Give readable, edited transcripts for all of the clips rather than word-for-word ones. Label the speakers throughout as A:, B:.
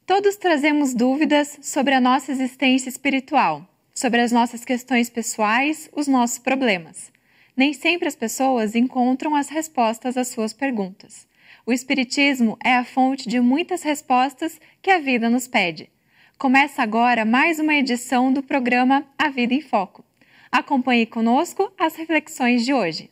A: Todos trazemos dúvidas sobre a nossa existência espiritual, sobre as nossas questões pessoais, os nossos problemas. Nem sempre as pessoas encontram as respostas às suas perguntas. O Espiritismo é a fonte de muitas respostas que a vida nos pede. Começa agora mais uma edição do programa A Vida em Foco. Acompanhe conosco as reflexões de hoje.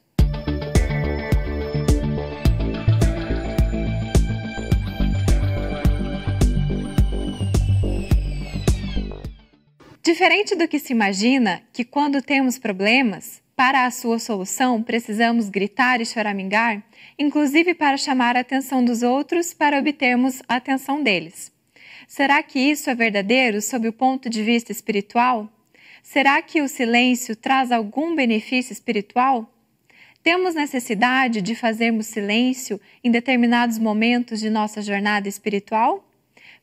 A: Diferente do que se imagina, que quando temos problemas, para a sua solução precisamos gritar e choramingar, inclusive para chamar a atenção dos outros para obtermos a atenção deles. Será que isso é verdadeiro sob o ponto de vista espiritual? Será que o silêncio traz algum benefício espiritual? Temos necessidade de fazermos silêncio em determinados momentos de nossa jornada espiritual?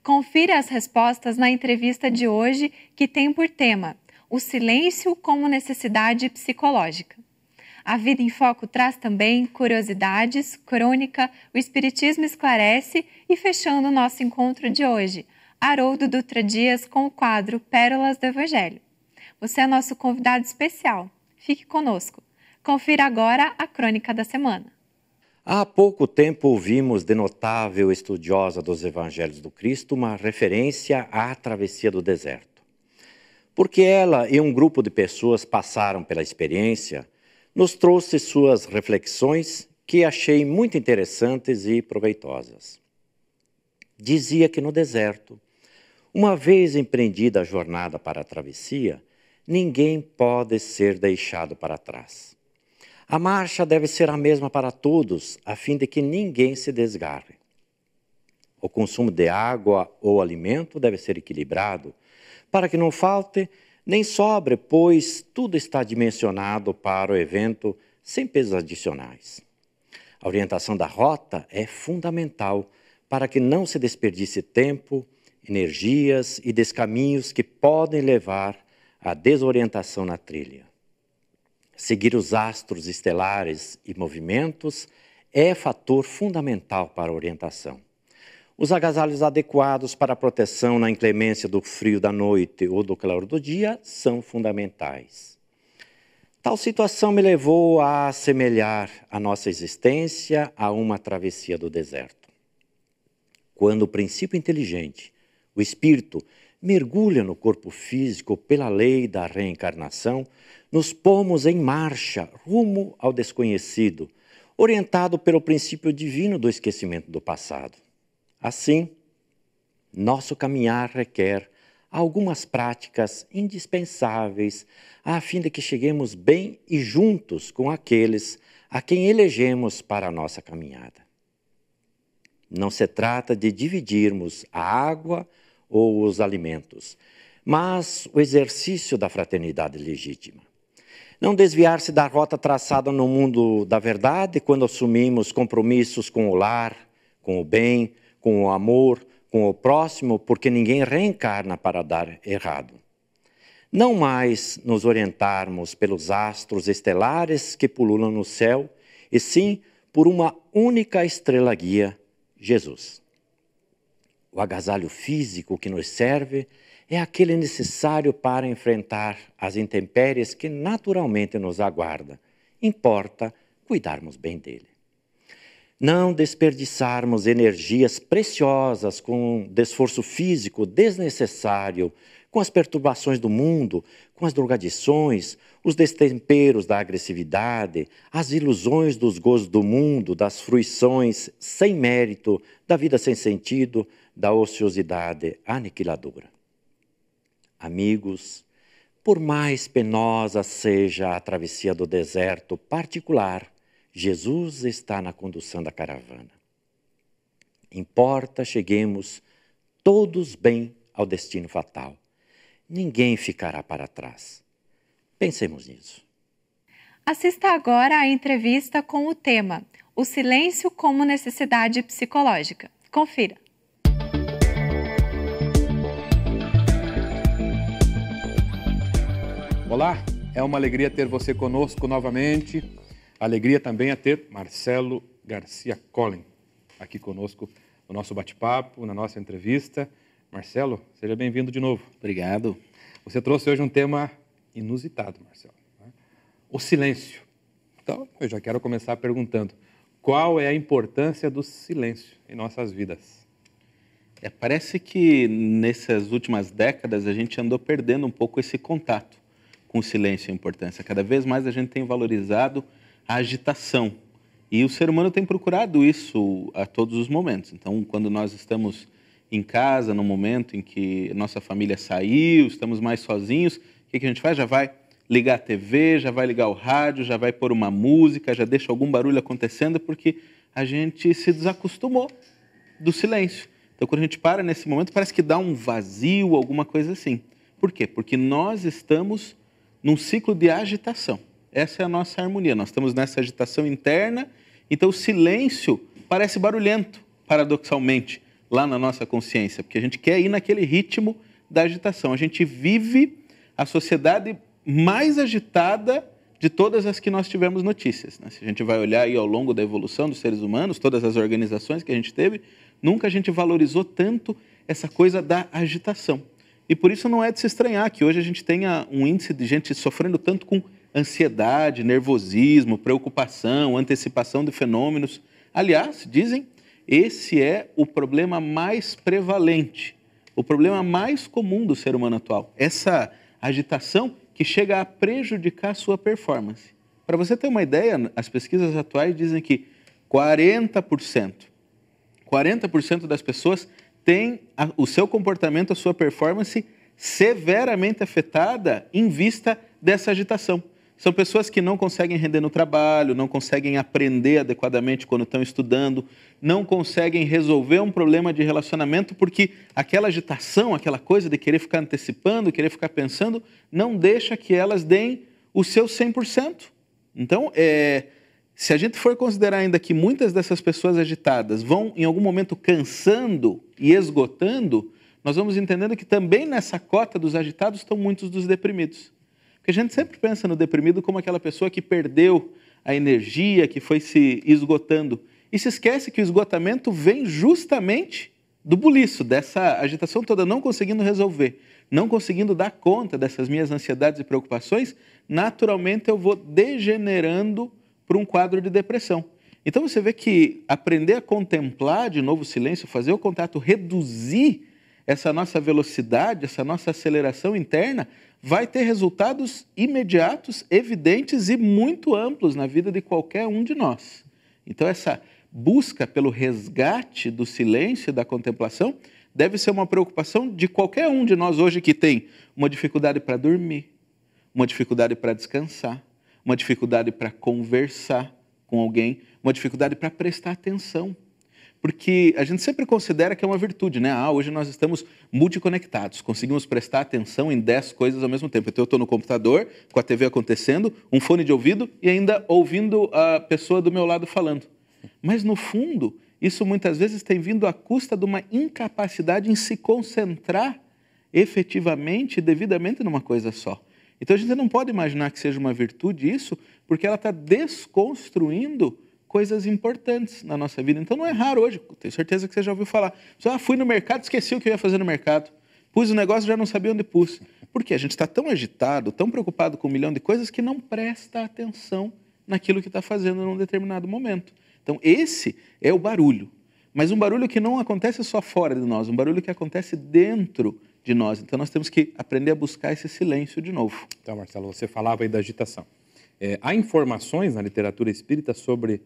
A: Confira as respostas na entrevista de hoje, que tem por tema o silêncio como necessidade psicológica. A Vida em Foco traz também curiosidades, crônica, o Espiritismo esclarece e, fechando o nosso encontro de hoje, Haroldo Dutra Dias com o quadro Pérolas do Evangelho. Você é nosso convidado especial. Fique conosco. Confira agora a crônica da semana.
B: Há pouco tempo ouvimos de notável estudiosa dos Evangelhos do Cristo uma referência à travessia do deserto. Porque ela e um grupo de pessoas passaram pela experiência, nos trouxe suas reflexões que achei muito interessantes e proveitosas. Dizia que no deserto, uma vez empreendida a jornada para a travessia, ninguém pode ser deixado para trás. A marcha deve ser a mesma para todos, a fim de que ninguém se desgarre. O consumo de água ou alimento deve ser equilibrado, para que não falte nem sobre, pois tudo está dimensionado para o evento sem pesos adicionais. A orientação da rota é fundamental para que não se desperdice tempo, energias e descaminhos que podem levar à desorientação na trilha. Seguir os astros estelares e movimentos é fator fundamental para a orientação. Os agasalhos adequados para a proteção na inclemência do frio da noite ou do calor do dia são fundamentais. Tal situação me levou a assemelhar a nossa existência a uma travessia do deserto. Quando o princípio inteligente, o espírito, mergulha no corpo físico pela lei da reencarnação, nos pomos em marcha rumo ao desconhecido, orientado pelo princípio divino do esquecimento do passado. Assim, nosso caminhar requer algumas práticas indispensáveis a fim de que cheguemos bem e juntos com aqueles a quem elegemos para a nossa caminhada. Não se trata de dividirmos a água ou os alimentos, mas o exercício da fraternidade legítima. Não desviar-se da rota traçada no mundo da verdade quando assumimos compromissos com o lar, com o bem, com o amor, com o próximo, porque ninguém reencarna para dar errado. Não mais nos orientarmos pelos astros estelares que pululam no céu, e sim por uma única estrela guia, Jesus. O agasalho físico que nos serve é aquele necessário para enfrentar as intempéries que naturalmente nos aguarda. Importa cuidarmos bem dele. Não desperdiçarmos energias preciosas com desforço físico desnecessário, com as perturbações do mundo, com as drogadições, os destemperos da agressividade, as ilusões dos gozos do mundo, das fruições sem mérito, da vida sem sentido, da ociosidade aniquiladora. Amigos, por mais penosa seja a travessia do deserto particular, Jesus está na condução da caravana. Importa cheguemos todos bem ao destino fatal. Ninguém ficará para trás. Pensemos nisso.
A: Assista agora à entrevista com o tema O silêncio como necessidade psicológica. Confira.
C: Olá, é uma alegria ter você conosco novamente. Alegria também é ter Marcelo Garcia Collin aqui conosco no nosso bate-papo, na nossa entrevista. Marcelo, seja bem-vindo de novo.
D: Obrigado.
C: Você trouxe hoje um tema inusitado, Marcelo, né? O silêncio. Então, eu já quero começar perguntando, qual é a importância do silêncio em nossas vidas?
D: Parece que nessas últimas décadas a gente andou perdendo um pouco esse contato com o silêncio e a importância. Cada vez mais a gente tem valorizado a agitação. E o ser humano tem procurado isso a todos os momentos. Então, quando nós estamos em casa, no momento em que nossa família saiu, estamos mais sozinhos, o que a gente faz? Já vai ligar a TV, já vai ligar o rádio, já vai pôr uma música, já deixa algum barulho acontecendo, porque a gente se desacostumou do silêncio. Então, quando a gente para nesse momento, parece que dá um vazio, alguma coisa assim. Por quê? Porque nós estamos num ciclo de agitação. Essa é a nossa harmonia. Nós estamos nessa agitação interna, então o silêncio parece barulhento, paradoxalmente, lá na nossa consciência, porque a gente quer ir naquele ritmo da agitação. A gente vive a sociedade mais agitada de todas as que nós tivemos notícias, né? Se a gente vai olhar aí ao longo da evolução dos seres humanos, todas as organizações que a gente teve, nunca a gente valorizou tanto essa coisa da agitação. E por isso não é de se estranhar que hoje a gente tenha um índice de gente sofrendo tanto com ansiedade, nervosismo, preocupação, antecipação de fenômenos. Aliás, dizem, esse é o problema mais prevalente, o problema mais comum do ser humano atual. Essa agitação que chega a prejudicar a sua performance. Para você ter uma ideia, as pesquisas atuais dizem que 40% das pessoas têm o seu comportamento, a sua performance severamente afetada em vista dessa agitação. São pessoas que não conseguem render no trabalho, não conseguem aprender adequadamente quando estão estudando, não conseguem resolver um problema de relacionamento porque aquela agitação, aquela coisa de querer ficar antecipando, querer ficar pensando, não deixa que elas deem o seu 100%. Então, se a gente for considerar ainda que muitas dessas pessoas agitadas vão, em algum momento, cansando e esgotando, nós vamos entendendo que também nessa cota dos agitados estão muitos dos deprimidos. Porque a gente sempre pensa no deprimido como aquela pessoa que perdeu a energia, que foi se esgotando. E se esquece que o esgotamento vem justamente do buliço, dessa agitação toda, não conseguindo resolver, não conseguindo dar conta dessas minhas ansiedades e preocupações, naturalmente eu vou degenerando para um quadro de depressão. Então você vê que aprender a contemplar de novo o silêncio, fazer o contato, reduzir essa nossa velocidade, essa nossa aceleração interna, vai ter resultados imediatos, evidentes e muito amplos na vida de qualquer um de nós. Então essa busca pelo resgate do silêncio e da contemplação deve ser uma preocupação de qualquer um de nós hoje que tem uma dificuldade para dormir, uma dificuldade para descansar, uma dificuldade para conversar com alguém, uma dificuldade para prestar atenção. Porque a gente sempre considera que é uma virtude, né? Hoje nós estamos multiconectados, conseguimos prestar atenção em 10 coisas ao mesmo tempo. Então eu estou no computador, com a TV acontecendo, um fone de ouvido e ainda ouvindo a pessoa do meu lado falando. Mas no fundo, isso muitas vezes tem vindo à custa de uma incapacidade em se concentrar efetivamente e devidamente numa coisa só. Então a gente não pode imaginar que seja uma virtude isso, porque ela está desconstruindo coisas importantes na nossa vida. Então não é raro hoje, tenho certeza que você já ouviu falar. Fui no mercado, esqueci o que eu ia fazer no mercado. Pus o negócio, já não sabia onde pus. Por quê? A gente está tão agitado, tão preocupado com 1 milhão de coisas que não presta atenção naquilo que está fazendo num determinado momento. Então esse é o barulho. Mas um barulho que não acontece só fora de nós, um barulho que acontece dentro de nós. Então nós temos que aprender a buscar esse silêncio de novo.
C: Então, Marcelo, você falava aí da agitação. Há informações na literatura espírita sobre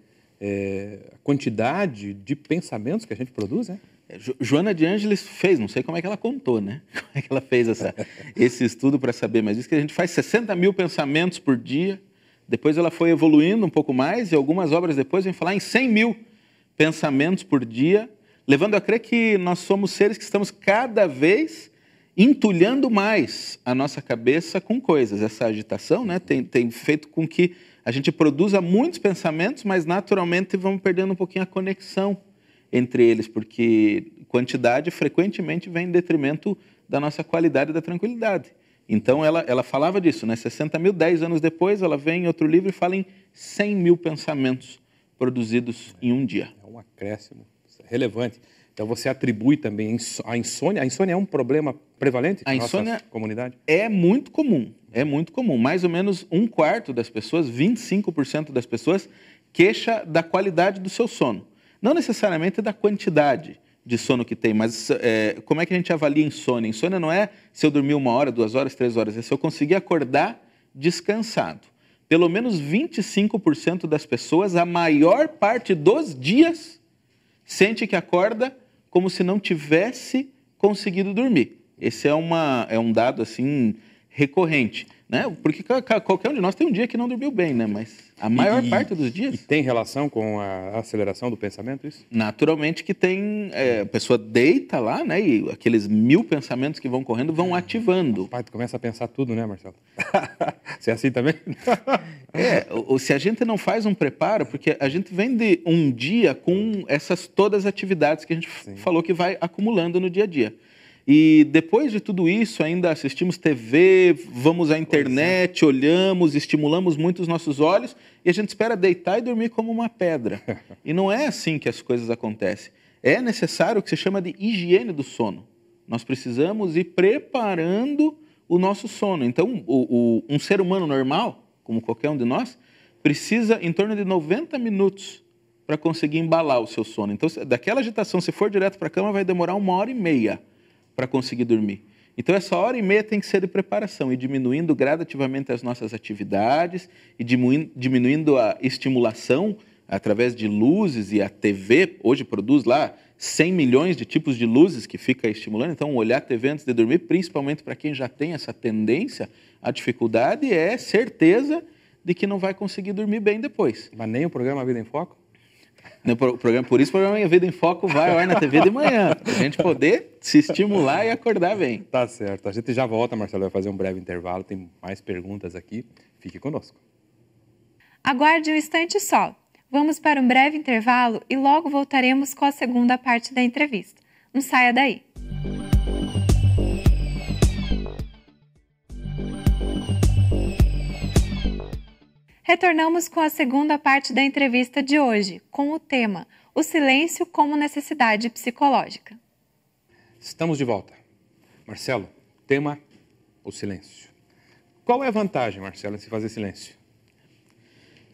C: a quantidade de pensamentos que a gente produz, né?
D: Joana de Ângeles fez, não sei como é que ela contou, né? Como é que ela fez esse estudo para saber, mas diz que a gente faz 60 mil pensamentos por dia, depois ela foi evoluindo um pouco mais e algumas obras depois vem falar em 100 mil pensamentos por dia, levando a crer que nós somos seres que estamos cada vez entulhando mais a nossa cabeça com coisas. Essa agitação, né, tem feito com que a gente produza muitos pensamentos, mas naturalmente vamos perdendo um pouquinho a conexão entre eles, porque quantidade frequentemente vem em detrimento da nossa qualidade e da tranquilidade. Então ela falava disso, né? 60 mil, 10 anos depois, ela vem em outro livro e fala em 100 mil pensamentos produzidos em um dia.
C: É um acréscimo relevante. Então você atribui também a insônia. A insônia é um problema prevalente na nossa comunidade?
D: É muito comum. É muito comum. Mais ou menos 1/4 das pessoas, 25% das pessoas, queixa da qualidade do seu sono. Não necessariamente da quantidade de sono que tem, mas como é que a gente avalia insônia? Insônia não é se eu dormir 1 hora, 2 horas, 3 horas, é se eu conseguir acordar descansado. Pelo menos 25% das pessoas, a maior parte dos dias, sente que acorda como se não tivesse conseguido dormir. Esse é um dado assim recorrente, né? Porque qualquer um de nós tem um dia que não dormiu bem, né? Mas a maior parte dos dias...
C: E tem relação com a aceleração do pensamento, isso?
D: Naturalmente que tem... a pessoa deita lá, né? E aqueles 1000 pensamentos que vão correndo vão ativando.
C: Pai, tu começa a pensar tudo, né, Marcelo? Você é assim também?
D: Se a gente não faz um preparo, porque a gente vem de um dia com essas todas as atividades que a gente falou que vai acumulando no dia a dia. E depois de tudo isso, ainda assistimos TV, vamos à internet, olhamos, estimulamos muito os nossos olhos e a gente espera deitar e dormir como uma pedra. E não é assim que as coisas acontecem. É necessário o que se chama de higiene do sono. Nós precisamos ir preparando o nosso sono. Então, um ser humano normal, como qualquer um de nós, precisa em torno de 90 minutos para conseguir embalar o seu sono. Então, daquela agitação, se for direto para a cama, vai demorar 1h30 para conseguir dormir. Então, essa 1h30 tem que ser de preparação e diminuindo gradativamente as nossas atividades e diminuindo a estimulação através de luzes, e a TV hoje produz lá 100 milhões de tipos de luzes que fica estimulando. Então, olhar a TV antes de dormir, principalmente para quem já tem essa tendência, a dificuldade é certeza de que não vai conseguir dormir bem depois.
C: Mas nem o programa Vida em Foco?
D: Por isso o programa Minha Vida em Foco vai ao ar na TV de manhã, para a gente poder se estimular e acordar bem.
C: Tá certo. A gente já volta, Marcelo, vai fazer um breve intervalo, tem mais perguntas aqui. Fique conosco.
A: Aguarde um instante só. Vamos para um breve intervalo e logo voltaremos com a segunda parte da entrevista. Não saia daí. Retornamos com a segunda parte da entrevista de hoje, com o tema O silêncio como necessidade psicológica.
C: Estamos de volta. Marcelo, tema o silêncio. Qual é a vantagem, Marcelo, em se fazer silêncio?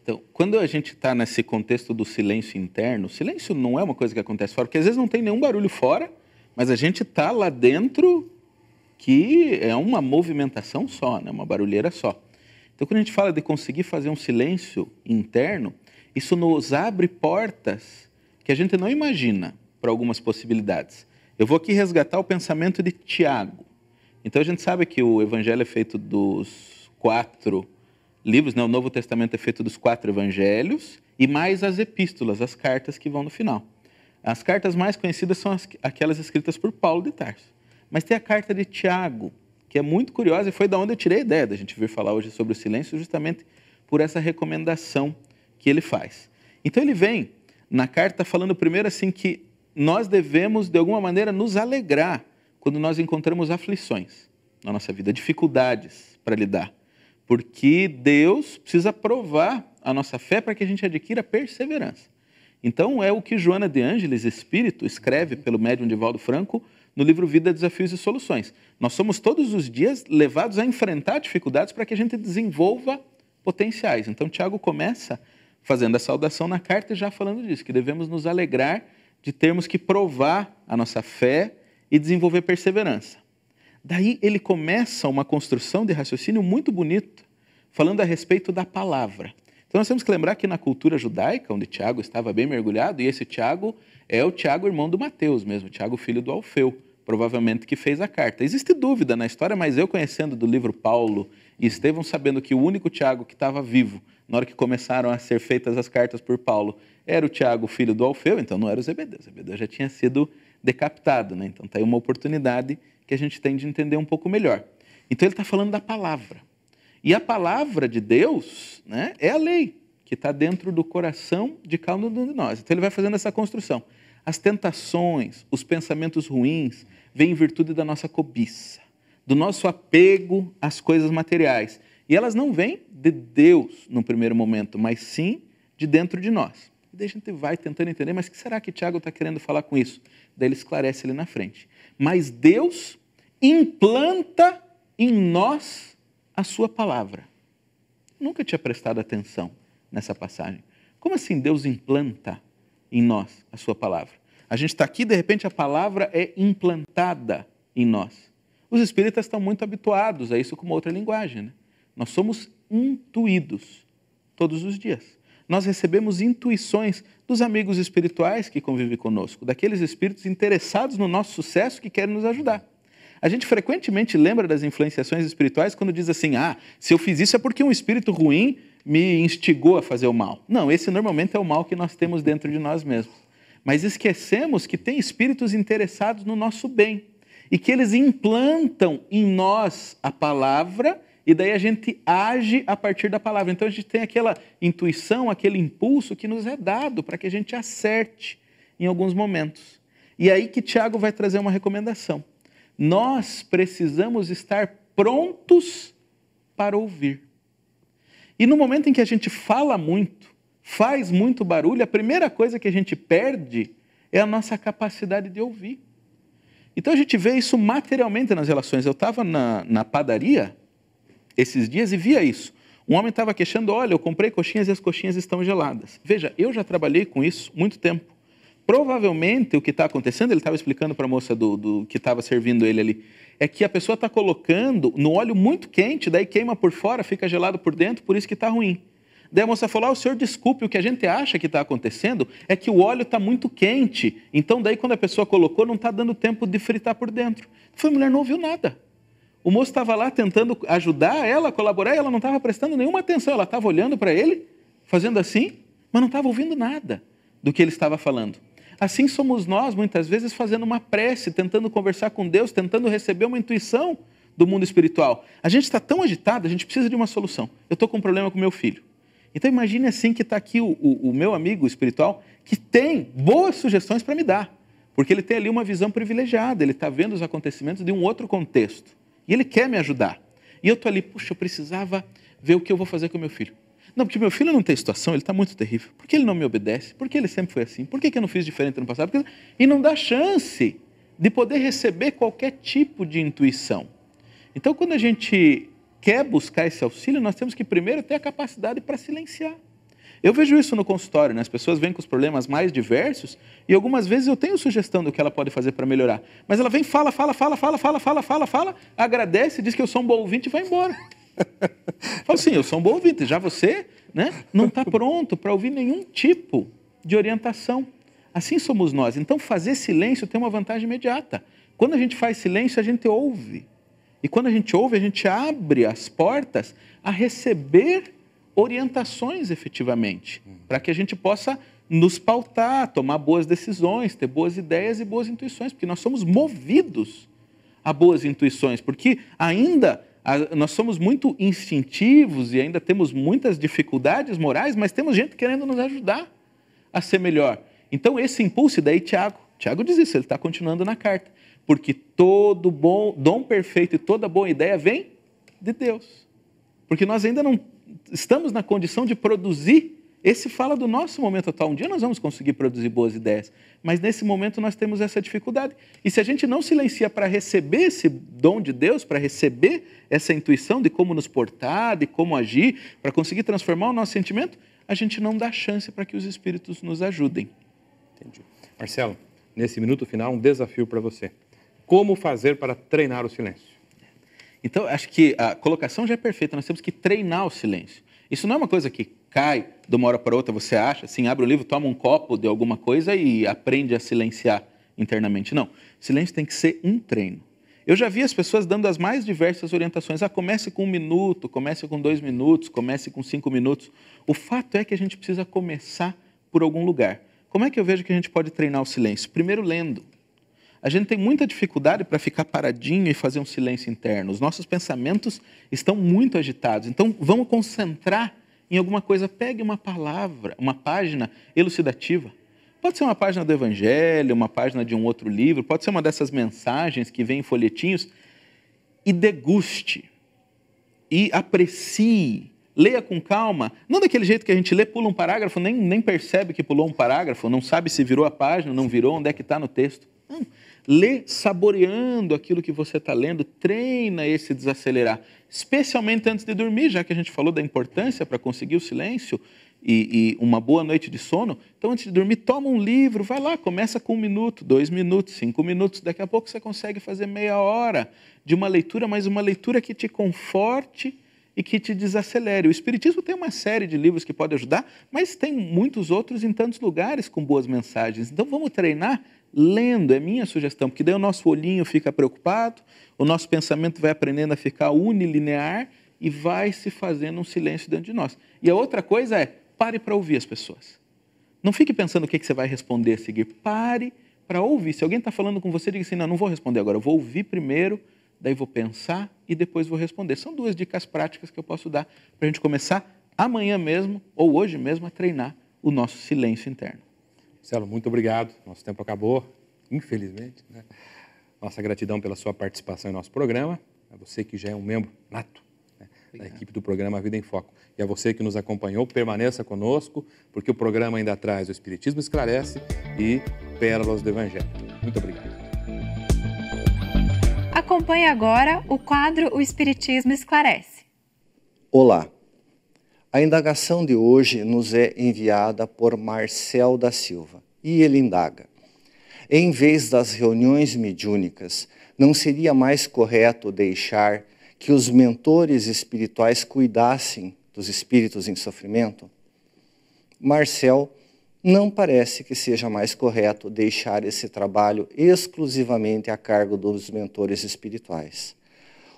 D: Então, quando a gente está nesse contexto do silêncio interno, o silêncio não é uma coisa que acontece fora, porque às vezes não tem nenhum barulho fora, mas a gente está lá dentro que é uma movimentação só, né? Uma barulheira só. Então, quando a gente fala de conseguir fazer um silêncio interno, isso nos abre portas que a gente não imagina para algumas possibilidades. Eu vou aqui resgatar o pensamento de Tiago. Então, a gente sabe que o Evangelho é feito dos 4 livros, né? O Novo Testamento é feito dos 4 Evangelhos e mais as epístolas, as cartas que vão no final. As cartas mais conhecidas são aquelas escritas por Paulo de Tarso. Mas tem a carta de Tiago, que é muito curiosa e foi da onde eu tirei a ideia da gente vir falar hoje sobre o silêncio, justamente por essa recomendação que ele faz. Então ele vem na carta falando primeiro assim que nós devemos, de alguma maneira, nos alegrar quando nós encontramos aflições na nossa vida, dificuldades para lidar. Porque Deus precisa provar a nossa fé para que a gente adquira perseverança. Então é o que Joana de Ângeles, espírito, escreve pelo médium Divaldo Franco, no livro Vida, Desafios e Soluções. Nós somos todos os dias levados a enfrentar dificuldades para que a gente desenvolva potenciais. Então, Tiago começa fazendo a saudação na carta e já falando disso, que devemos nos alegrar de termos que provar a nossa fé e desenvolver perseverança. Daí ele começa uma construção de raciocínio muito bonito, falando a respeito da palavra. Então, nós temos que lembrar que na cultura judaica, onde Tiago estava bem mergulhado, e esse Tiago é o Tiago, irmão do Mateus mesmo, Tiago, filho do Alfeu, provavelmente que fez a carta. Existe dúvida na história, mas eu conhecendo do livro Paulo e Estevão, sabendo que o único Tiago que estava vivo, na hora que começaram a ser feitas as cartas por Paulo, era o Tiago, filho do Alfeu, então não era o Zebedeu. O Zebedeu já tinha sido decapitado, né? Então está aí uma oportunidade que a gente tem de entender um pouco melhor. Então ele está falando da palavra. E a palavra de Deus, né, é a lei que está dentro do coração de cada um de nós. Então ele vai fazendo essa construção. As tentações, os pensamentos ruins, vêm em virtude da nossa cobiça, do nosso apego às coisas materiais. E elas não vêm de Deus no primeiro momento, mas sim de dentro de nós. E daí a gente vai tentando entender, mas o que será que Tiago está querendo falar com isso? Daí ele esclarece ali na frente. Mas Deus implanta em nós a sua palavra. Nunca tinha prestado atenção nessa passagem. Como assim Deus implanta em nós a sua palavra? A gente está aqui, de repente a palavra é implantada em nós. Os espíritas estão muito habituados a isso com uma outra linguagem, né? Nós somos intuídos todos os dias. Nós recebemos intuições dos amigos espirituais que convivem conosco, daqueles espíritos interessados no nosso sucesso que querem nos ajudar. A gente frequentemente lembra das influenciações espirituais quando diz assim, se eu fiz isso é porque um espírito ruim me instigou a fazer o mal. Não, esse normalmente é o mal que nós temos dentro de nós mesmos. Mas esquecemos que tem espíritos interessados no nosso bem e que eles implantam em nós a palavra e daí a gente age a partir da palavra. Então a gente tem aquela intuição, aquele impulso que nos é dado para que a gente acerte em alguns momentos. E aí que Tiago vai trazer uma recomendação. Nós precisamos estar prontos para ouvir. E no momento em que a gente fala muito, faz muito barulho, a primeira coisa que a gente perde é a nossa capacidade de ouvir. Então a gente vê isso materialmente nas relações. Eu estava na padaria esses dias e via isso. Um homem estava queixando, olha, eu comprei coxinhas e as coxinhas estão geladas. Veja, eu já trabalhei com isso muito tempo. Provavelmente o que está acontecendo, ele estava explicando para a moça do que estava servindo ele ali, é que a pessoa está colocando no óleo muito quente, daí queima por fora, fica gelado por dentro, por isso que está ruim. Daí a moça falou, o senhor desculpe, o que a gente acha que está acontecendo é que o óleo está muito quente, então daí quando a pessoa colocou não está dando tempo de fritar por dentro. A mulher não ouviu nada. O moço estava lá tentando ajudar ela, colaborar, e ela não estava prestando nenhuma atenção, ela estava olhando para ele, fazendo assim, mas não estava ouvindo nada do que ele estava falando. Assim somos nós, muitas vezes, fazendo uma prece, tentando conversar com Deus, tentando receber uma intuição do mundo espiritual. A gente está tão agitado, a gente precisa de uma solução. Eu estou com um problema com meu filho. Então imagine assim que está aqui o meu amigo espiritual, que tem boas sugestões para me dar, porque ele tem ali uma visão privilegiada, ele está vendo os acontecimentos de um outro contexto, e ele quer me ajudar. E eu estou ali, puxa, eu precisava ver o que eu vou fazer com o meu filho. Não, porque meu filho não tem situação, ele está muito terrível. Por que ele não me obedece? Por que ele sempre foi assim? Por que eu não fiz diferente no passado? E não dá chance de poder receber qualquer tipo de intuição. Então, quando a gente quer buscar esse auxílio, nós temos que primeiro ter a capacidade para silenciar. Eu vejo isso no consultório, né? As pessoas vêm com os problemas mais diversos e algumas vezes eu tenho sugestão do que ela pode fazer para melhorar. Mas ela vem, fala, agradece, diz que eu sou um bom ouvinte e vai embora. Fala assim, eu sou um bom ouvinte, já você, né, não está pronto para ouvir nenhum tipo de orientação. Assim somos nós. Então fazer silêncio tem uma vantagem imediata. Quando a gente faz silêncio, a gente ouve. E quando a gente ouve, a gente abre as portas a receber orientações efetivamente, para que a gente possa nos pautar, tomar boas decisões, ter boas ideias e boas intuições, porque nós somos movidos a boas intuições, porque ainda nós somos muito instintivos e ainda temos muitas dificuldades morais, mas temos gente querendo nos ajudar a ser melhor. Então esse impulso, daí Tiago diz isso, ele está continuando na carta, porque todo bom dom perfeito e toda boa ideia vem de Deus. Porque nós ainda não estamos na condição de produzir. Esse fala do nosso momento atual. Um dia nós vamos conseguir produzir boas ideias, mas nesse momento nós temos essa dificuldade. E se a gente não silencia para receber esse dom de Deus, para receber essa intuição de como nos portar, de como agir, para conseguir transformar o nosso sentimento, a gente não dá chance para que os espíritos nos ajudem.
C: Entendi. Marcelo, nesse minuto final, um desafio para você. Como fazer para treinar o silêncio?
D: Então, acho que a colocação já é perfeita. Nós temos que treinar o silêncio. Isso não é uma coisa que cai de uma hora para outra, você acha, assim, abre o livro, toma um copo de alguma coisa e aprende a silenciar internamente. Não, silêncio tem que ser um treino. Eu já vi as pessoas dando as mais diversas orientações. Comece com 1 minuto, comece com 2 minutos, comece com 5 minutos. O fato é que a gente precisa começar por algum lugar. Como é que eu vejo que a gente pode treinar o silêncio? Primeiro, lendo. A gente tem muita dificuldade para ficar paradinho e fazer um silêncio interno. Os nossos pensamentos estão muito agitados. Então, vamos concentrar em alguma coisa. Pegue uma palavra, uma página elucidativa. Pode ser uma página do Evangelho, uma página de um outro livro, pode ser uma dessas mensagens que vem em folhetinhos. E deguste, e aprecie Leia com calma, não daquele jeito que a gente lê, pula um parágrafo, nem percebe que pulou um parágrafo, não sabe se virou a página, não virou, onde é que está no texto. Não. Lê saboreando aquilo que você está lendo, treina esse desacelerar, especialmente antes de dormir, já que a gente falou da importância para conseguir o silêncio e uma boa noite de sono. Então, antes de dormir, toma um livro, vai lá, começa com 1 minuto, 2 minutos, 5 minutos, daqui a pouco você consegue fazer meia hora de uma leitura, mas uma leitura que te conforte e que te desacelere. O Espiritismo tem uma série de livros que pode ajudar, mas tem muitos outros em tantos lugares com boas mensagens. Então, vamos treinar lendo, é minha sugestão, porque daí o nosso olhinho fica preocupado, o nosso pensamento vai aprendendo a ficar unilinear e vai se fazendo um silêncio dentro de nós. E a outra coisa é, pare para ouvir as pessoas. Não fique pensando o que você vai responder a seguir. Pare para ouvir. Se alguém está falando com você, diga assim, não vou responder agora, eu vou ouvir primeiro, daí vou pensar e depois vou responder. São 2 dicas práticas que eu posso dar para a gente começar amanhã mesmo ou hoje mesmo a treinar o nosso silêncio interno.
C: Marcelo, muito obrigado. Nosso tempo acabou, infelizmente, né? Nossa gratidão pela sua participação em nosso programa. A você que já é um membro nato, né, da equipe do programa Vida em Foco. E a você que nos acompanhou, permaneça conosco, porque o programa ainda traz o Espiritismo Esclarece e Pérolas do Evangelho. Muito obrigado.
A: Acompanhe agora o quadro O Espiritismo Esclarece.
E: Olá. A indagação de hoje nos é enviada por Marcel da Silva e ele indaga: em vez das reuniões mediúnicas, não seria mais correto deixar que os mentores espirituais cuidassem dos espíritos em sofrimento? Marcel, não parece que seja mais correto deixar esse trabalho exclusivamente a cargo dos mentores espirituais.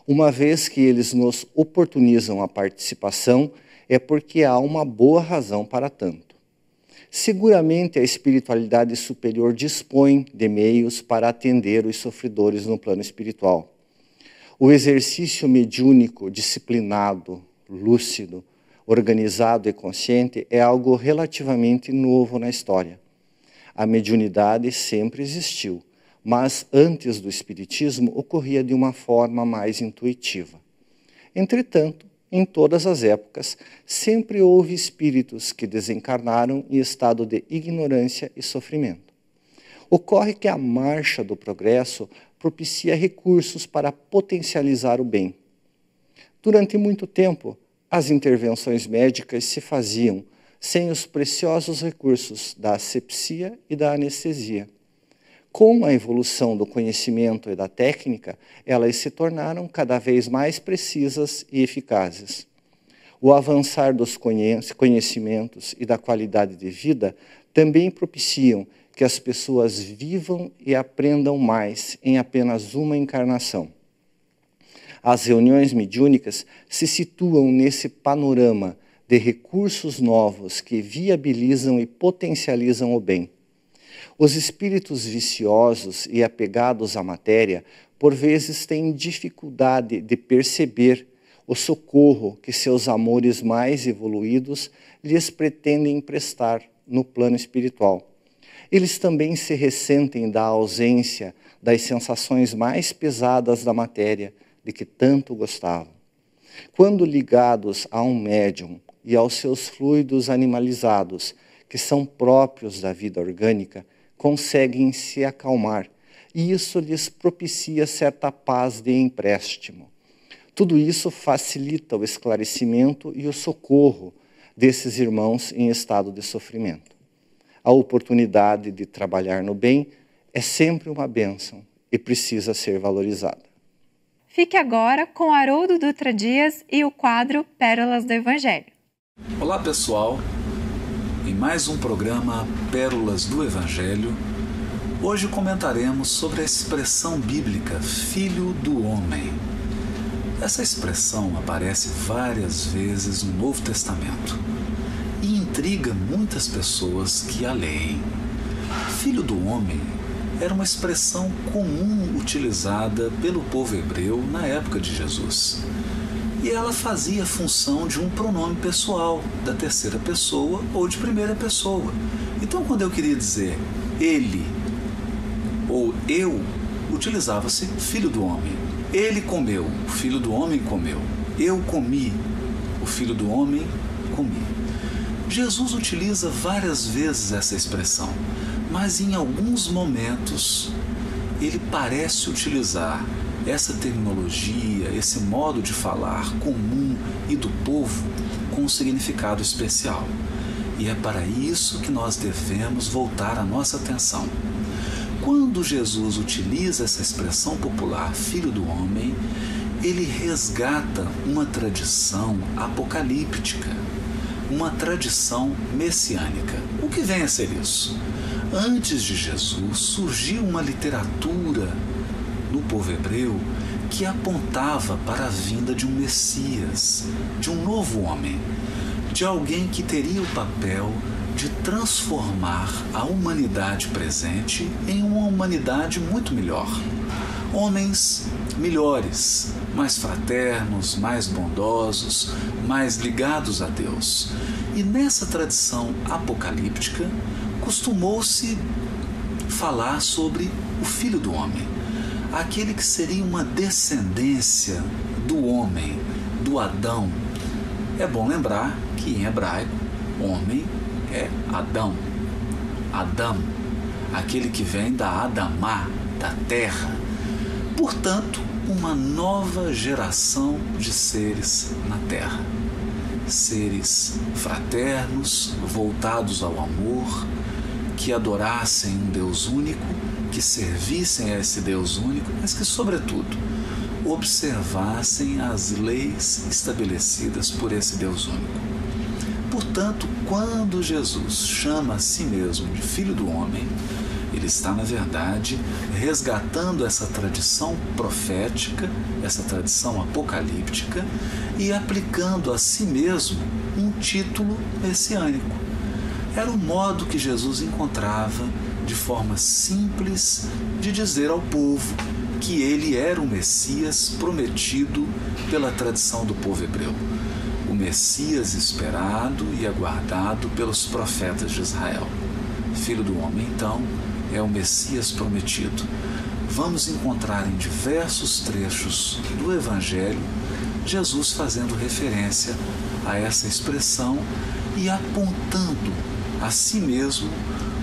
E: Uma vez que eles nos oportunizam a participação, é porque há uma boa razão para tanto. Seguramente a espiritualidade superior dispõe de meios para atender os sofredores no plano espiritual. O exercício mediúnico, disciplinado, lúcido, organizado e consciente é algo relativamente novo na história. A mediunidade sempre existiu, mas antes do Espiritismo ocorria de uma forma mais intuitiva. Entretanto, em todas as épocas, sempre houve espíritos que desencarnaram em estado de ignorância e sofrimento. Ocorre que a marcha do progresso propicia recursos para potencializar o bem. Durante muito tempo, as intervenções médicas se faziam sem os preciosos recursos da asepsia e da anestesia. Com a evolução do conhecimento e da técnica, elas se tornaram cada vez mais precisas e eficazes. O avançar dos conhecimentos e da qualidade de vida também propiciam que as pessoas vivam e aprendam mais em apenas uma encarnação. As reuniões mediúnicas se situam nesse panorama de recursos novos que viabilizam e potencializam o bem. Os espíritos viciosos e apegados à matéria, por vezes, têm dificuldade de perceber o socorro que seus amores mais evoluídos lhes pretendem prestar no plano espiritual. Eles também se ressentem da ausência das sensações mais pesadas da matéria, de que tanto gostavam. Quando ligados a um médium e aos seus fluidos animalizados, que são próprios da vida orgânica, conseguem se acalmar, e isso lhes propicia certa paz de empréstimo. Tudo isso facilita o esclarecimento e o socorro desses irmãos em estado de sofrimento. A oportunidade de trabalhar no bem é sempre uma bênção e precisa ser valorizada.
A: Fique agora com Haroldo Dutra Dias e o quadro Pérolas do Evangelho.
F: Olá, pessoal! Em mais um programa Pérolas do Evangelho, hoje comentaremos sobre a expressão bíblica Filho do Homem. Essa expressão aparece várias vezes no Novo Testamento e intriga muitas pessoas que a leem. Filho do Homem era uma expressão comum utilizada pelo povo hebreu na época de Jesus. E ela fazia função de um pronome pessoal, da terceira pessoa ou de primeira pessoa. Então, quando eu queria dizer ele ou eu, utilizava-se filho do homem. Ele comeu, o filho do homem comeu. Eu comi, o Filho do Homem, comi. Jesus utiliza várias vezes essa expressão, mas em alguns momentos ele parece utilizar essa terminologia, esse modo de falar comum e do povo com um significado especial. E é para isso que nós devemos voltar a nossa atenção. Quando Jesus utiliza essa expressão popular, Filho do Homem, ele resgata uma tradição apocalíptica, uma tradição messiânica. O que vem a ser isso? Antes de Jesus, surgiu uma literatura no povo hebreu que apontava para a vinda de um Messias, de um novo homem, de alguém que teria o papel de transformar a humanidade presente em uma humanidade muito melhor. Homens melhores, mais fraternos, mais bondosos, mais ligados a Deus. E nessa tradição apocalíptica, costumou-se falar sobre o Filho do Homem, aquele que seria uma descendência do homem, do Adão. É bom lembrar que em hebraico, homem é Adão. Adão, aquele que vem da Adamá, da terra. Portanto, uma nova geração de seres na terra. Seres fraternos, voltados ao amor, que adorassem um Deus único, que servissem a esse Deus único, mas que, sobretudo, observassem as leis estabelecidas por esse Deus único. Portanto, quando Jesus chama a si mesmo de Filho do Homem, ele está, na verdade, resgatando essa tradição profética, essa tradição apocalíptica e aplicando a si mesmo um título messiânico. Era o modo que Jesus encontrava, de forma simples, de dizer ao povo que ele era o Messias prometido pela tradição do povo hebreu. O Messias esperado e aguardado pelos profetas de Israel. Filho do Homem, então, é o Messias prometido. Vamos encontrar em diversos trechos do Evangelho Jesus fazendo referência a essa expressão e apontando a si mesmo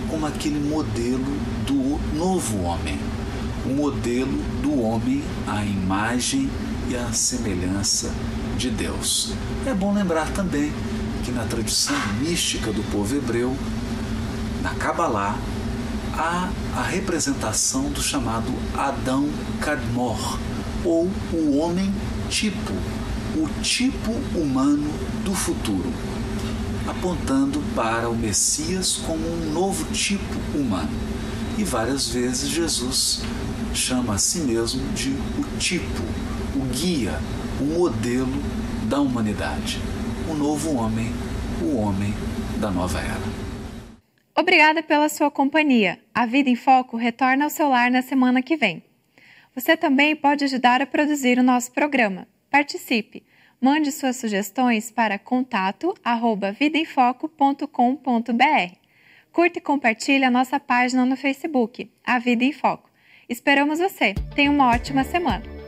F: como aquele modelo do novo homem, o modelo do homem à imagem e à semelhança de Deus. É bom lembrar também que na tradição mística do povo hebreu, na Cabalá, há a representação do chamado Adão Kadmor, ou o homem tipo, o tipo humano do futuro, apontando para o Messias como um novo tipo humano. E várias vezes Jesus chama a si mesmo de o tipo, o guia, o modelo da humanidade, o novo homem, o homem da nova era.
A: Obrigada pela sua companhia. A Vida em Foco retorna ao seu lar na semana que vem. Você também pode ajudar a produzir o nosso programa. Participe! Mande suas sugestões para contato@vidaemfoco.com.br. Curta e compartilhe a nossa página no Facebook, A Vida em Foco. Esperamos você. Tenha uma ótima semana!